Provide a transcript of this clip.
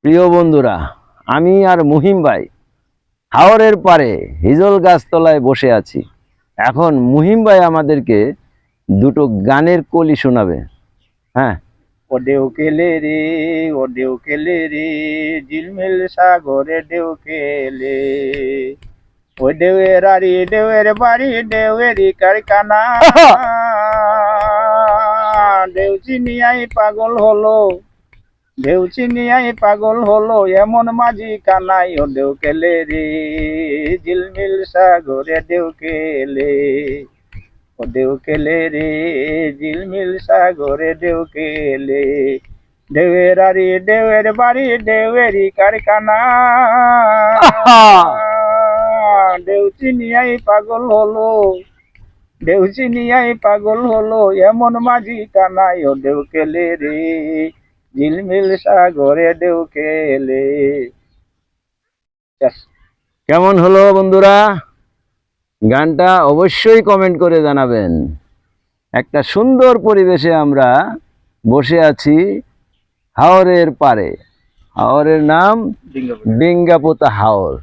প্রিয় বন্ধুরা, আমি আর মুহিম ভাই হাওরের পারে হিজল গাছতলায় বসে আছি। এখন মুহিম ভাই আমাদেরকে দুটো গানের কলি শোনাবে। হ্যাঁ, ও ঢেউ খেলে রে, ও ঢেউ খেলে রে, ঝিলমিল সাগরে ঢেউ খেলে। ও ঢেউয়ের আড়ি ঢেউয়ের বাড়ি ঢেউয়েরই কারখানা। ঢেউ চিনিয়াই পাগল হলো, ঢেউ চিনিয়াই পাগল হলো, এমন মাঝি কানাই। ও ঢেউ খেলে রে, ঝিলমিল সাগরে ঢেউ খেলে। ও ঢেউ খেলে রে, ঝিলমিল সাগরে ঢেউ খেলে। ঢেউয়ের আড়ি ঢেউয়ের বাড়ি ঢেউয়েরই কারখানা। ঢেউ চিনিয়াই পাগল হলো, ঢেউ চিনিয়াই পাগল হলো, এমন মাঝি কানাই। ও ঢেউ খেলে রে, ঝিলমিল সাগরে ঢেউ খেলে। কেমন হলো বন্ধুরা? গানটা অবশ্যই কমেন্ট করে জানাবেন। একটা সুন্দর পরিবেশে আমরা বসে আছি হাওরের পারে। হাওরের নাম ডিঙ্গাপোতা হাওর।